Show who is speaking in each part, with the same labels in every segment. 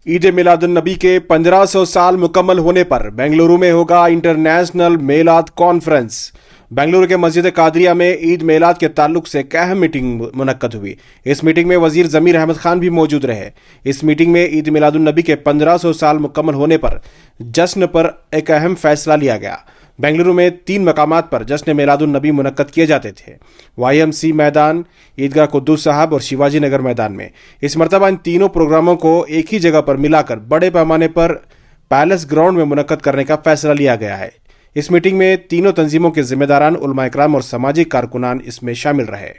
Speaker 1: ईद मिलादुन्नबी के 1500 साल मुकम्मल होने पर बेंगलुरु में होगा इंटरनेशनल मेलाद कॉन्फ्रेंस। बेंगलुरु के मस्जिद कादरिया में ईद मिलाद के ताल्लुक से एक अहम मीटिंग मुनक्कद हुई। इस मीटिंग में वजीर ज़मीर अहमद खान भी मौजूद रहे। इस मीटिंग में ईद मिलादुन्नबी के 1500 साल मुकम्मल होने पर जश्न पर एक अहम फैसला लिया गया। बेंगलुरु में 3 मकामात पर जश्न मिलादुन्नबी मुनक्कद किए जाते थे, YMC मैदान, ईदगाह कुद्दूस साहब और शिवाजी नगर मैदान में। इस मरतबा इन तीनों प्रोग्रामों को एक ही जगह पर मिलाकर बड़े पैमाने पर पैलेस ग्राउंड में मुनक्कद करने का फैसला लिया गया है। इस मीटिंग में तीनों तंजीमों के जिम्मेदारान, उलमा इकराम और सामाजिक कारकुनान इसमें शामिल रहे।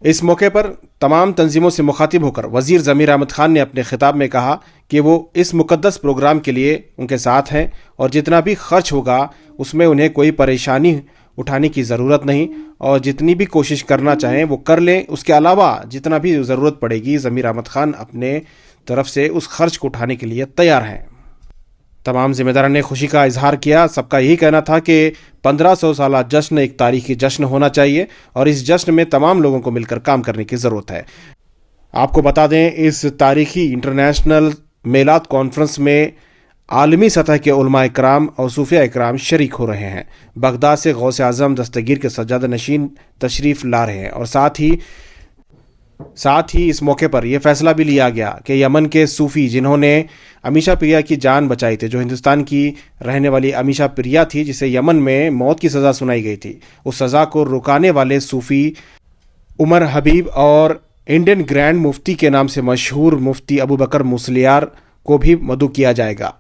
Speaker 1: इस मौके पर तमाम तंजीमों से मुखातिब होकर वजीर ज़मीर अहमद खान ने अपने खिताब में कहा कि वो इस मुकद्दस प्रोग्राम के लिए उनके साथ हैं और जितना भी खर्च होगा उसमें उन्हें कोई परेशानी उठाने की ज़रूरत नहीं और जितनी भी कोशिश करना चाहें वो कर लें। उसके अलावा जितना भी ज़रूरत पड़ेगी ज़मीर अहमद खान अपने तरफ से उस खर्च को उठाने के लिए तैयार हैं। तमाम जिम्मेदारों ने खुशी का इजहार किया। सबका यही कहना था कि 1500 साल जश्न एक तारीखी जश्न होना चाहिए और इस जश्न में तमाम लोगों को मिलकर काम करने की ज़रूरत है। आपको बता दें, इस तारीखी इंटरनेशनल मेलाद कॉन्फ्रेंस में आलमी सतह के उलमा इकराम और सूफिया इकराम शरीक हो रहे हैं। बगदाद से गौसे आज़म दस्तगीर के सज्जादा नशीन तशरीफ़ ला रहे हैं और साथ ही इस मौके पर यह फैसला भी लिया गया कि यमन के सूफ़ी जिन्होंने अमीशा प्रिया की जान बचाई थी, जो हिंदुस्तान की रहने वाली अमीशा प्रिया थी जिसे यमन में मौत की सज़ा सुनाई गई थी, उस सज़ा को रुकाने वाले सूफ़ी उमर हबीब और इंडियन ग्रैंड मुफ्ती के नाम से मशहूर मुफ्ती अबू बकर मुसलियार को भी मदऊ किया जाएगा।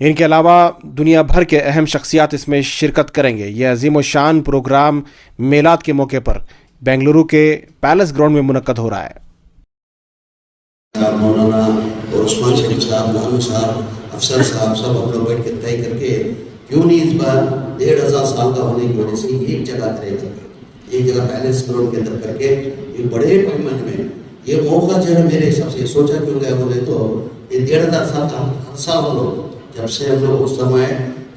Speaker 1: इनके अलावा दुनिया भर के अहम शख्सियात इसमें शिरकत करेंगे। यह अजीम शान प्रोग्राम मेलाद के मौके पर बेंगलुरु के पैलेस ग्राउंड में मुनक्कद हो रहा है।
Speaker 2: मौलाना और उस्मान शरीफ साहब, नानू साहब, अफसर साहब सब हम लोग बैठ के तय करके क्यों नहीं इस बार 1500 साल का होने की वजह से एक जगह करेगा, एक जगह पैलेस ग्राउंड के अंदर करके एक बड़े पैमाने में ये मौका जो है मेरे हिसाब से सोचा क्यों गया बोले तो ये 1500 साल का हर साल हम लोग जब से हम लोग उस समय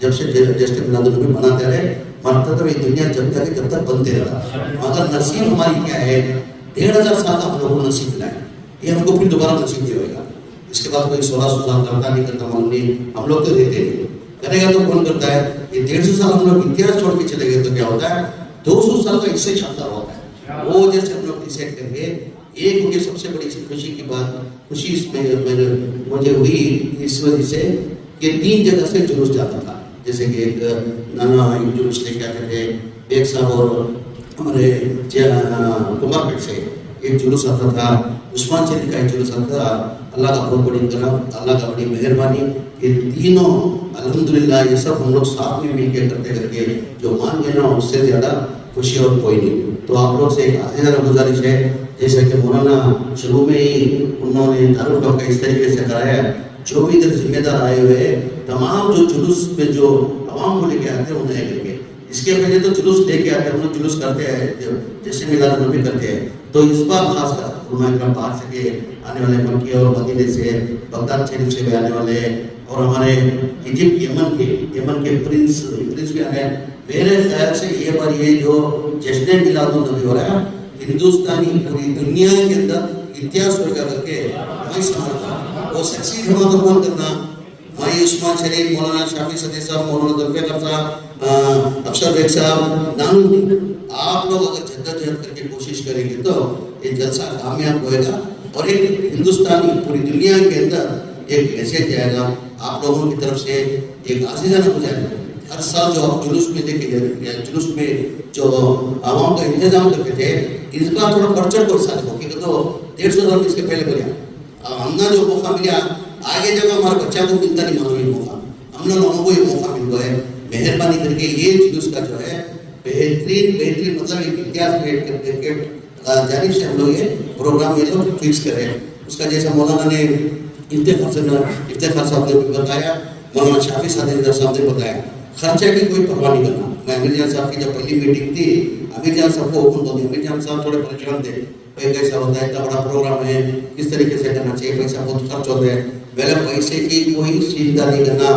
Speaker 2: जब से जश्न मिलादुन्नबी मनाते रहे मरता तो ये दुनिया जब तक बनते रहा, मगर नसीब हमारी क्या है 1500 साल का हम लोग को नसीब मिला है, ये हमको फिर दोबारा नसीब नहीं होगा। इसके बाद कोई 1600 साल करता नहीं करता मालूम नहीं, हम लोग तो रहते नहीं, करेगा तो कौन करता है। ये 150 साल हम लोग इतिहास छोड़ के चले गए तो क्या होता है 200 साल का इससे शानदार होता है। वो जैसे हम लोग डिसाइड करेंगे। एक मुझे सबसे बड़ी खुशी की बात खुशी इसमें मुझे हुई इस वजह से कि 3 जगह से जुलूस जाता था, जैसे कि एक नाना जुलूस लेके आते थे, एक साहब और हमारे कुमारपेट से एक जुलूस आता था, उस्मान शरीफ का एक जुलूस आता था। अल्लाह का बहुत बड़ी करम, अल्लाह का बड़ी मेहरबानी, ये तीनों अल्हम्दुलिल्लाह ये सब हम लोग साथ में मिलकर करते जो मान गए ना उससे ज़्यादा खुशी और कोई नहीं। तो आप लोग से एक आखिरी गुजारिश है, जैसे कि मौलाना शुरू में ही उन्होंने दारुल का इस तरीके से कराया, जो भी इधर जिम्मेदार आए हुए तमाम जो जुलूस में जो आवाम को लेके आते हैं उन्हें लेके, इसके पहले तो जुलूस लेके आते हैं हम लोग जुलूस करते हैं जैसे मिलादुन्नबी करते हैं, तो इस बार खासकर उलमा इकराम बाहर से आने वाले मक्के और मदीने से, बगदाद शरीफ से भी आने वाले और हमारे इजिप्ट यमन के प्रिंस भी आए। मेरे ख्याल से ये बार ये जो जश्न मिलादुन्नबी हो रहा है हिंदुस्तानी पूरी दुनिया के अंदर इतिहास होगा करके मैं समझता हूँ। वो सक्सीड होना तो कौन करना, भाई उस्मान शरीफ, मौलाना शाफी सदी साहब, मौलाना जुल्फ़िकार साहब, अफसर बेग साहब, नानू नहीं, आप लोग अगर जद्दोजहद करके कोशिश करेंगे तो ये जलसा कामयाब होएगा और एक हिंदुस्तानी पूरी दुनिया के अंदर एक मैसेज जाएगा आप लोगों की तरफ से, एक आजीज़ाना हो जाएगा। हर साल जो आप जुलूस में लेके जाते जुलूस में जो आवाम का इंतजाम करते थे, इस बार थोड़ा बढ़-चढ़ कर साथ हो, क्योंकि तो 150 साल इसके पहले बोलिया हमने जो मौका मिला आगे जब हमारे बच्चा को मिलता नहीं मानो ये मौका, हम लोगों को ये मौका मिल गया है। मेहरबानी करके ये जुलूस का जो है बेहतरीन मतलब एक इतिहास क्रिएट करके जानिब से हम लोग ये प्रोग्राम ये लोग फिक्स करें। उसका जैसा मौलाना ने इफ्तिखार साहब ने बताया, मौलाना शाफी साहब ने बताया, खर्चे की कोई परवाह नहीं करना। मैं अमीर जान साहब की जब पहली मीटिंग थी, अमीर जान साहब को हुक्म बोली, अमीर जान साहब थोड़े परेशान थे, कैसा होता है, इतना बड़ा प्रोग्राम है, किस तरीके से करना चाहिए, पैसा बहुत खर्च होता है। पहले पैसे की कोई चिंता नहीं करना,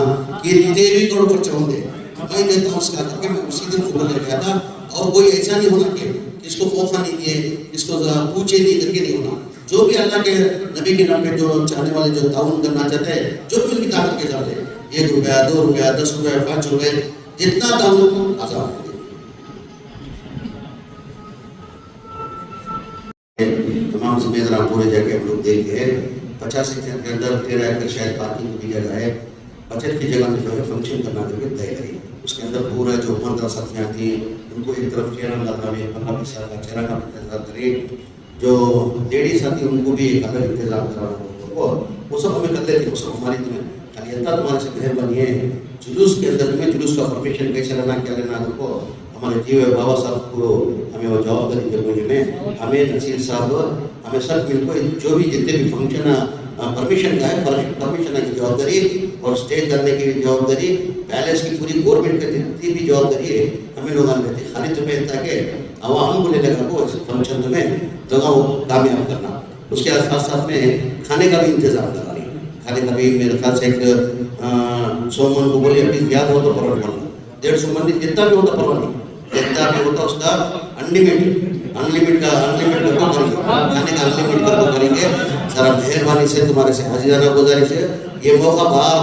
Speaker 2: कितने भी करोड़ खर्च होंगे मैं देता हूँ उसका करके मैं उसी दिन खुद ले गया था और कोई ऐसा नहीं होना कि किसको मौका नहीं दिए, किसको पूछे नहीं करके नहीं होना। जो भी अल्लाह के नबी के नाम पे जो चाहने वाले जो ताउन करना चाहते हैं, जो भी उनकी ताकत के हिसाब से 1 रुपया 2 रुपया 10 रुपया 5 रुपये जितना ताउन आसान तमाम जिम्मेदार पूरे जाके हम लोग देख गए। 50 एकड़ के अंदर 13 एकड़ शायद पार्किंग की जगह है। बचत की जगह में जो है फंक्शन करना करके तय करी। उसके अंदर पूरा जो 15 साथियाँ थी उनको एक तरफ चेहरा लगाना भी 15-20 साल का चेहरा का इंतजार करें। जो लेडीज साथी उनको भी एक अलग इंतजाम करवाना, वो सब हमें कर लेते, वो सब हमारी तुम्हें खाली अल्लाह तुम्हारे से मेहरबानी है। जुलूस के अंदर तुम्हें जुलूस का परमिशन कैसे लेना क्या लेना को हमारे जीव बाबा साहब को हमें वो जवाबदारी देने में, हमें नसीर साहब हमें सब मिलकर जो भी जितने भी फंक्शन परमिशन का है परमिशन की जवाबदारी और स्टेज करने की जवाबदारी, पैलेस की पूरी गवर्नमेंट की जितनी भी जवाबदारी है हमें लोग लेते। खाली तुम्हें इतना के आवाम को लेने का को फंक्शन तुम्हें जगह कामयाब करना। उसके साथ साथ में खाने का भी इंतजाम करना। खाने का भी मेरे ख्याल से एक 100 मन को बोले अभी ज़्यादा हो तो परवाह नहीं, 150 मन जितना भी होता परवाह नहीं, जितना भी होता उसका अनलिमिटेड का करेंगे, खाने का अनलिमिटेड करके करेंगे। जरा मेहरबानी से तुम्हारे से हाजिराना गुजारिश है, ये मौका बार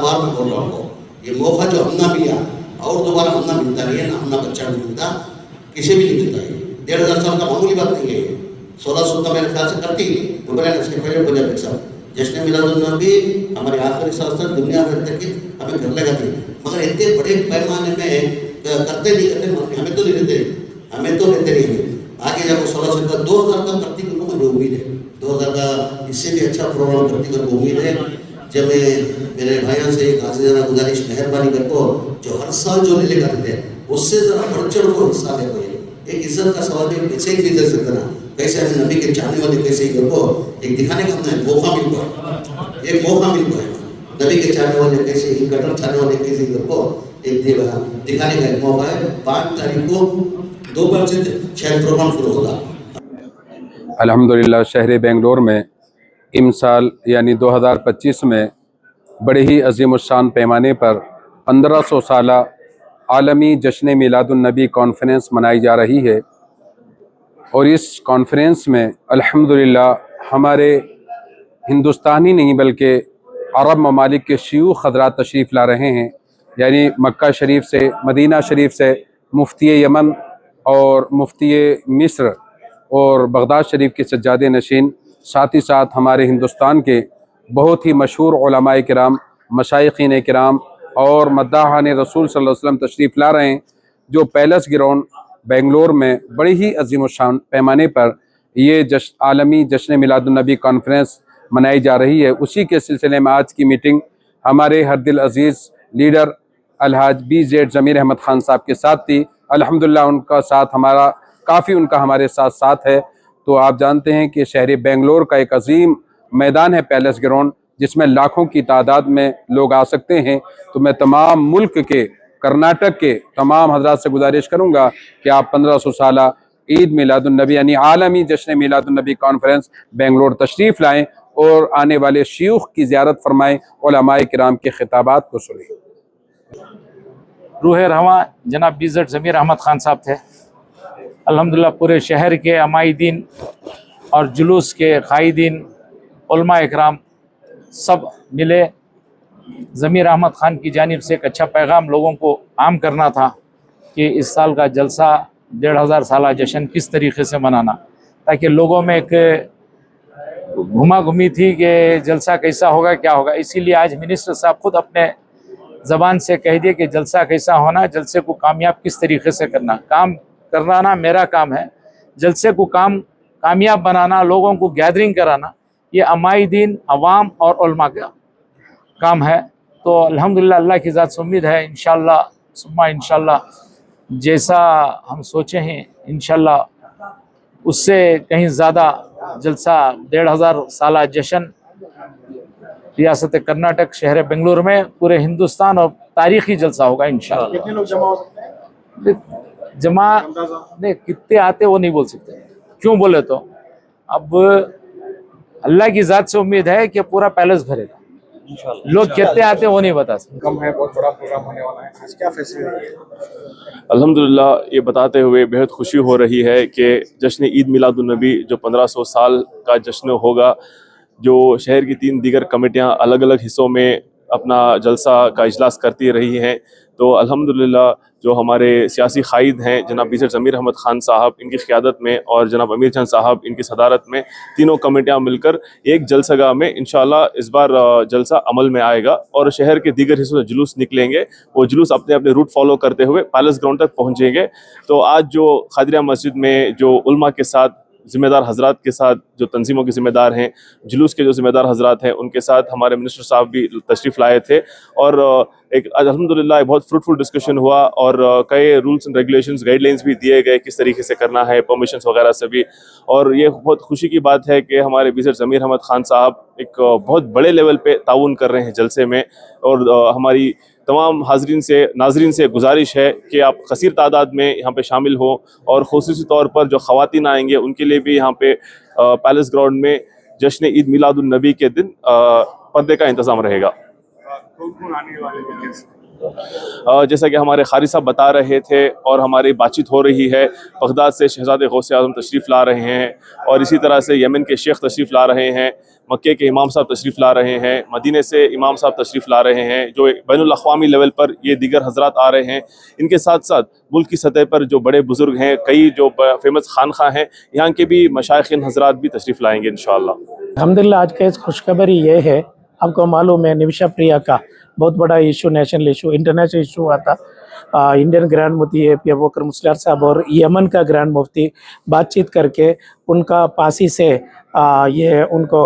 Speaker 2: बार मैं बोल रहा हूँ, ये मौका जो हमना मिला और दोबारा हमना मिलता नहीं है ना, हमना बच्चा नहीं मिलता, किसी भी नहीं मिलता है। 1500 साल का मामूली बात नहीं है। 1600 का मेरे ख्याल से करती तो बोले इसके पहले पंजाब साहब जश्न मिलादुन्नबी हमारे आखिरी शास्त्र दुनिया भर तक हमें कर लगा थी, मगर इतने बड़े पैमाने में करते नहीं करते, हमें तो नहीं रहते, हमें तो रहते नहीं। हमें आगे जब 1600 का 2000 का करती को मुझे उम्मीद है, 2000 का इससे भी अच्छा प्रोग्राम करती को उम्मीद है। जब मैं मेरे भाइयों से एक हाजिराना गुजारिश मेहरबानी करको जो हर साल जो ले लेकर थे उससे जरा बढ़ चढ़ को हिस्सा ले कोई एक इज्जत का सवाल है, पैसे की इज्जत से करना कैसे हमें नबी के चाहने वाले कैसे ही करको एक दिखाने का हमें मौका मिल पाए, एक मौका मिल पाए नबी के चाहने वाले कैसे ही कटर चाहने वाले कैसे ही करको एक दिखाने का एक मौका है। 5 तारीख को 2 बजे शायद प्रोग्राम शुरू होगा।
Speaker 3: अल्हम्दुलिल्लाह शहर बेंगलोर में इमसाल यानी 2025 में बड़े ही अज़ीमुश्शान पैमाने पर 1500 साला आलमी जश्न मिलादुन्नबी कॉन्फ्रेंस मनाई जा रही है। और इस कॉन्फ्रेंस में अल्हम्दुलिल्लाह हमारे हिंदुस्तान ही नहीं बल्कि अरब ममालिक के शयूख़ हज़रात तशरीफ़ ला रहे हैं। यानी मक्का शरीफ से, मदीना शरीफ से मुफ्ती यमन और मुफ्ती मिस्र और बगदाद शरीफ के सज्जादे नशीन, साथ ही साथ हमारे हिंदुस्तान के बहुत ही मशहूर उलमाए किराम, मशाइखीन किराम और मद्दाहान रसूल सल्लल्लाहु अलैहि वसल्लम तशरीफ़ ला रहे हैं। जो पैलेस ग्राउंड बेंगलोर में बड़ी ही अज़ीमुश्शान पैमाने पर ये आलमी जश्न मिलादुन्नबी कॉन्फ्रेंस मनाई जा रही है। उसी के सिलसिले में आज की मीटिंग हमारे हर दिल अज़ीज़ लीडर अलहाज BZ ज़मीर अहमद ख़ान साहब के साथ थी। अल्हम्दुलिल्लाह उनका साथ हमारा काफ़ी उनका हमारे साथ है। तो आप जानते हैं कि शहर बेंगलोर का एक अजीम मैदान है पैलेस ग्राउंड, जिसमें लाखों की तादाद में लोग आ सकते हैं। तो मैं तमाम मुल्क के, कर्नाटक के तमाम हजरात से गुजारिश करूँगा कि आप 1500 साला ईद मिलादुन्नबी यानी आलमी जश्न मिलादुन्नबी कॉन्फ्रेंस बेंगलोर तशरीफ़ लाएँ और आने वाले शयूख़ की ज़ियारत फरमाएँ, उलमाए किराम के खिताबात को सुनें।
Speaker 4: रूह रवां जनाब BZ ज़मीर अहमद ख़ान साहब थे। अल्हम्दुलिल्लाह पूरे शहर के अमाइदीन और जुलूस के कायदीन उलमा इकराम सब मिले। ज़मीर अहमद ख़ान की जानिब से एक अच्छा पैगाम लोगों को आम करना था कि इस साल का जलसा 1500 साला जश्न किस तरीके से मनाना, ताकि लोगों में एक घुमा घुमी थी कि जलसा कैसा होगा क्या होगा। इसीलिए आज मिनिस्टर साहब खुद अपने ज़बान से कह दिए कि जलसा कैसा होना, जलसे को कामयाब किस तरीके से करना। काम करना मेरा काम है, जलसे को कामयाब बनाना, लोगों को गैदरिंग कराना, ये अमाइदीन अवाम और उलमा का काम है। तो अल्हम्दुलिल्लाह अल्लाह की ज़ात से उम्मीद है इंशाअल्लाह सुम्मा इंशाअल्लाह जैसा हम सोचे हैं इंशाअल्लाह उससे कहीं ज़्यादा जलसा 1500 साला जश्न रियासत कर्नाटक शहर बेंगलुरु में पूरे हिंदुस्तान और तारीखी जलसा होगा इंशाअल्लाह।
Speaker 1: कितने लोग जमा हो सकते हैं?
Speaker 4: जमा नहीं कितने आते वो नहीं बोल सकते। क्यों बोले तो अब अल्लाह की ज़ात से उम्मीद है कि पूरा पैलेस भरेगा। लोग कितने आते हैं वो नहीं बता सकते।
Speaker 5: कम है, बहुत बड़ा प्रोग्राम होने वाला है। आज क्या फैसला है?
Speaker 6: अल्हम्दुलिल्लाह, ये बताते हुए बेहद खुशी हो रही है कि जश्न ईद मिलादुन्नबी जो 1500 साल का जश्न होगा, जो शहर की 3 दीगर कमेटियां अलग अलग हिस्सों में अपना जलसा का इजलास करती रही हैं, तो अल्हम्दुलिल्लाह जो हमारे सियासी कायद हैं जनाब बीज़ेड ज़मीर अहमद ख़ान साहब इनकी क़ियादत में और जनाब अमीर चंद साहब इनकी सदारत में तीनों कमेटियां मिलकर एक जलसागाह में इंशाअल्लाह इस बार जलसा अमल में आएगा और शहर के दीगर हिस्सों से जुलूस निकलेंगे। वो जुलूस अपने अपने रूट फॉलो करते हुए पैलेस ग्राउंड तक पहुँचेंगे। तो आज जो खादिरिया मस्जिद में जो उलमा के साथ ज़िम्मेदार हजरात के साथ जो तंजीमों के ज़िम्मेदार हैं, जुलूस के जो ज़िम्मेदार हजरात हैं, उनके साथ हमारे मिनिस्टर साहब भी तशरीफ़ लाए थे और एक अल्हम्दुलिल्लाह बहुत फ्रूटफुल डिस्कशन हुआ और कई रूल्स एंड रेगुलेशंस गाइडलाइंस भी दिए गए किस तरीके से करना है, परमिशंस वगैरह से भी। और ये बहुत खुशी की बात है कि हमारे बीज़ेड ज़मीर अहमद ख़ान साहब एक बहुत बड़े लेवल पे ताउन कर रहे हैं जलसे में और हमारी तमाम नाजरीन से गुजारिश है कि आप कसीर तादाद में यहाँ पे शामिल हों और ख़ुसूसी तौर पर जो ख़वातीन आएंगे उनके लिए भी यहाँ पे पैलेस ग्राउंड में जश्न ईद मिलादुन्नबी के दिन पर्दे का इंतज़ाम रहेगा।
Speaker 5: कौन आने वाले हैं?
Speaker 6: जैसा कि हमारे खारी साहब बता रहे थे और हमारी बातचीत हो रही है, बगदाद से शहजादे गौसे आज़म तशरीफ़ ला रहे हैं और इसी तरह से यमन के शेख तशरीफ़ ला रहे हैं, मक्के के इमाम साहब तशरीफ़ ला रहे हैं, मदीने से इमाम साहब तशरीफ़ ला रहे हैं, जो बैनुल अक़वामी लेवल पर ये दीगर हजरात आ रहे हैं। इनके साथ साथ मुल्क की सतह पर जो बड़े बुज़ुर्ग हैं, कई जो फेमस खानखा हैं, यहाँ के भी मशाइख़िन हजरात भी तशरीफ़ लाएँगे इंशाअल्लाह।
Speaker 7: अल्हम्दुलिल्लाह आज का इस खुशखबरी ये है, आपको मालूम है निविशा प्रिया का बहुत बड़ा issue, national issue, international issue हुआ था। इंडियन ग्रैंड मुफ्ती अबू बकर मुस्लियार साहब और यमन का ग्रैंड मुफ्ती बातचीत करके उनका फांसी से ये उनको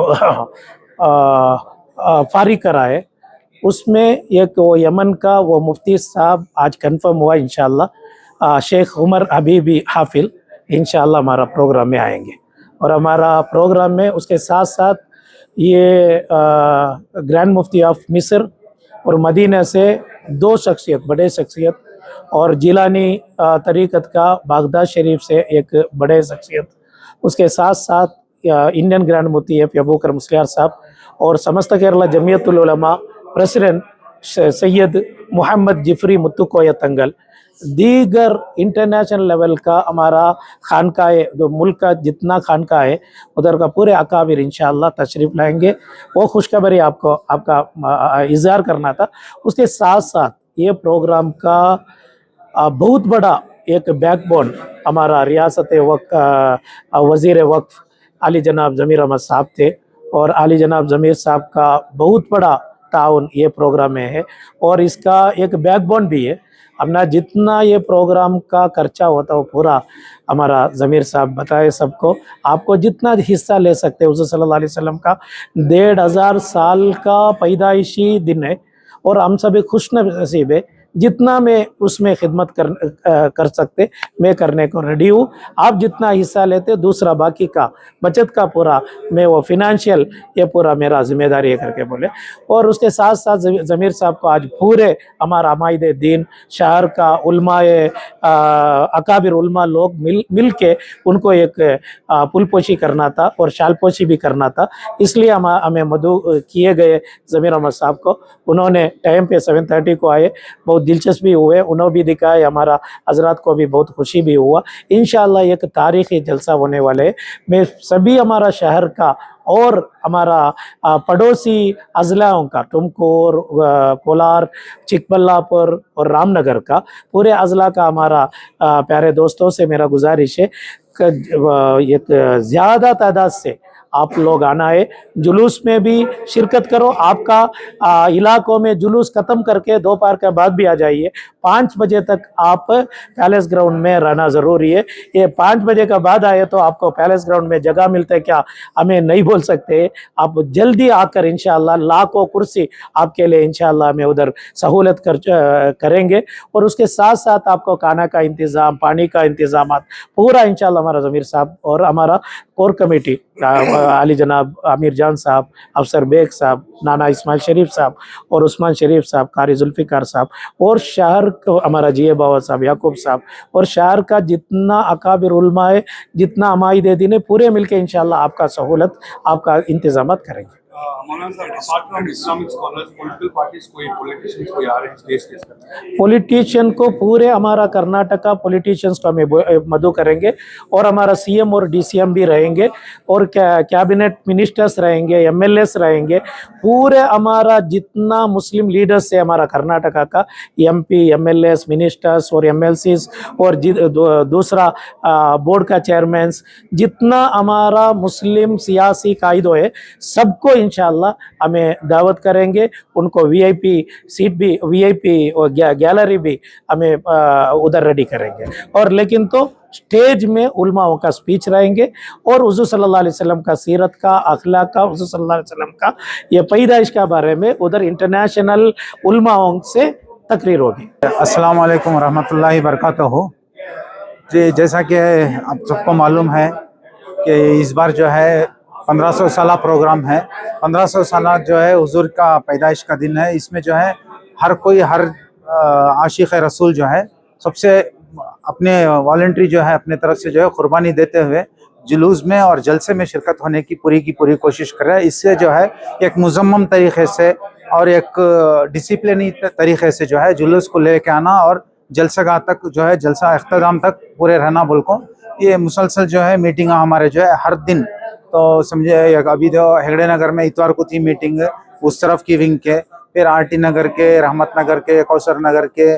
Speaker 7: फारिग कराए। उसमें एक वो यमन का वो मुफ्ती साहब आज कंफर्म हुआ इंशाअल्लाह, शेख उमर हबीबी हाफिल इंशाअल्लाह हमारा प्रोग्राम में आएंगे और हमारा प्रोग्राम में उसके साथ साथ ये ग्रैंड मुफ्ती ऑफ मिस्र और मदीना से 2 शख्सियत, बड़े शख्सियत और जिलानी तरीक़त का बगदाद शरीफ से एक बड़े शख्सियत, उसके साथ साथ इंडियन ग्रैंड मुफ्ती अबू बकर मुस्लियार साहब और समस्त केरला जमीयतुल उलमा प्रेसिडेंट सैयद मोहम्मद जिफरी मुत्तुकोया तंगल, दीगर इंटरनेशनल लेवल का हमारा खानका है, जो मुल्क का जितना खानका है उधर का पूरे अकाबिर इंशाअल्लाह तशरीफ़ लाएंगे। वो खुशखबरी आपका इज़हार करना था। उसके साथ साथ ये प्रोग्राम का बहुत बड़ा एक बैकबोन हमारा रियासत वज़ीर वक्फ आली जनाब ज़मीर अहमद साहब थे और आली जनाब ज़मीर साहब का बहुत बड़ा ताउन ये प्रोग्राम में है और इसका एक बैकबोन भी है। अपना जितना ये प्रोग्राम का खर्चा होता है वो पूरा हमारा ज़मीर साहब बताए सबको। आपको जितना हिस्सा ले सकते हैं, हुज़ूर सल्लल्लाहु अलैहि वसल्लम का 1500 साल का पैदाइशी दिन है और हम सभी खुश नसीब है जितना मैं उसमें खिदमत कर सकते मैं करने को रेडी हूँ। आप जितना हिस्सा लेते दूसरा बाकी का बचत का पूरा मैं वो फिनेंशियल ये पूरा मेरा जिम्मेदारी है करके बोले। और उसके साथ साथ ज़मीर साहब को आज पूरे हमारा अमाइद दीन शहर का उलमाए अकाबिर उलमा लोग मिल के उनको एक पुलपोशी करना था और शालपोशी भी करना था, इसलिए हमें मदऊ किए गए ज़मीर अहमद साहब को। उन्होंने टाइम पे 7:30 को आए, बहुत दिलचस्पी हुए, उन्होंने भी दिखाए, हमारा हजरात को भी बहुत खुशी भी हुआ। इंशाअल्लाह एक तारीख़ी जलसा होने वाले है। मैं सभी हमारा शहर का और हमारा पड़ोसी अजलाओं का टुमकुर, कोलार, चिकबल्लापुर और रामनगर का पूरे अजला का हमारा प्यारे दोस्तों से मेरा गुजारिश है कि एक ज़्यादा तादाद से आप लोग आना है, जुलूस में भी शिरकत करो। आपका इलाकों में जुलूस ख़त्म करके दोपहर के बाद भी आ जाइए। 5 बजे तक आप पैलेस ग्राउंड में रहना ज़रूरी है। ये 5 बजे के बाद आए तो आपको पैलेस ग्राउंड में जगह मिलते क्या हमें नहीं बोल सकते। आप जल्दी आकर इंशाअल्लाह लाखों कुर्सी आपके लिए इंशाअल्लाह हमें उधर सहूलत करेंगे और उसके साथ साथ आपको खाना का इंतज़ाम, पानी का इंतज़ाम पूरा इंशाअल्लाह हमारा ज़मीर साहब और हमारा कोर कमेटी आली जनाब आमिर जान साहब, अफसर बेग साहब, नाना इस्माइल शरीफ साहब और उस्मान शरीफ साहब, कारी जुल्फ़िकार साहब और शहर हमारा जिये बाबा साहब, याकूब साहब और शहर का जितना अकाबिर उलमा है, जितना अमाइद दीन है, पूरे मिलके इंशाअल्लाह आपका सहूलत, आपका इंतज़ाम करेंगे।
Speaker 5: मौलाना साहब, apart from Islamic scholars, political parties कोई पॉलिटिशियंस कोई आ रहे हैं देश के?
Speaker 7: पॉलिटिशियन को पूरे हमारा कर्नाटका पॉलिटिशियंस को हमें मदद करेंगे और हमारा सीएम और डीसीएम भी रहेंगे और कैबिनेट मिनिस्टर्स रहेंगे, एमएलएस रहेंगे, पूरे हमारा जितना मुस्लिम लीडर्स है हमारा कर्नाटका का एमपी, एमएलएस, मिनिस्टर्स और एमएलसीज और दूसरा बोर्ड का चेयरमैन, जितना हमारा मुस्लिम सियासी कायदो है सबको इंशाल्लाह हमें दावत करेंगे। उनको वीआईपी सीट भी, वीआईपी और गैलरी भी हमें उधर रेडी करेंगे। और लेकिन तो स्टेज में उलमाओं का स्पीच रहेंगे और हुज़ूर सल्लल्लाहु अलैहि वसल्लम का सीरत का, अखलाक का, हुज़ूर सल्लल्लाहु अलैहि वसल्लम का ये पैदाइश के बारे में उधर इंटरनेशनल उलमाओं से तकरीर होगी।
Speaker 5: अस्सलाम वालेकुम रहमतुल्लाहि बरकातहू। जी, जैसा कि आप सबको मालूम है कि इस बार जो है 1500 साला प्रोग्राम है। 1500 साला जो है हुजूर का पैदाइश का दिन है। इसमें जो है हर कोई, हर आशिक रसूल जो है सबसे अपने वॉलंटरी जो है अपने तरफ से जो है कुर्बानी देते हुए जुलूस में और जलसे में शिरकत होने की पूरी कोशिश कर रहा है। इससे जो है एक मुजम्मम तरीके से और एक डिसिप्लिनी तरीके से जो है जुलूस को लेके आना और जलसागाह तक जो है, जलसा अख्ताम तक पूरे रहना बोल को ये मुसलसल जो है मीटिंग हमारे जो है हर दिन। तो समझे अभी जो हेगड़े नगर में इतवार को थी मीटिंग, उस तरफ की विंग के, फिर आरटी नगर के, रहमत नगर के, कौसर नगर के,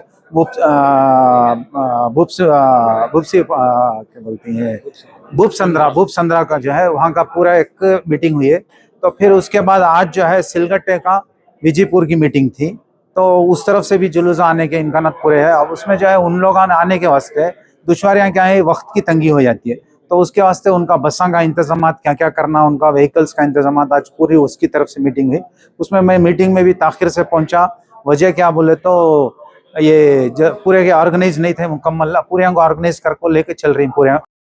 Speaker 5: भूपसंद्रा का जो है वहाँ का पूरा एक मीटिंग हुई है। तो फिर उसके बाद आज जो है सिलगट्टे का विजयपुर की मीटिंग थी। तो उस तरफ से भी जुलूस आने के इम्कान पूरे हैं। अब उसमें जो है उन लोगों ने आने के वास्ते दुश्वारियाँ क्या है, वक्त की तंगी हो जाती है। तो उसके वास्ते उनका बसों का इंतजाम क्या क्या करना, उनका व्हीकल्स का इंतजाम, आज पूरी उसकी तरफ से मीटिंग हुई। उसमें मैं मीटिंग में भी ताखिर से पहुंचा। वजह क्या बोले तो ये पूरे के ऑर्गेनाइज नहीं थे मुकम्मल, पूरे को ऑर्गेनाइज करके लेके चल रही पूरे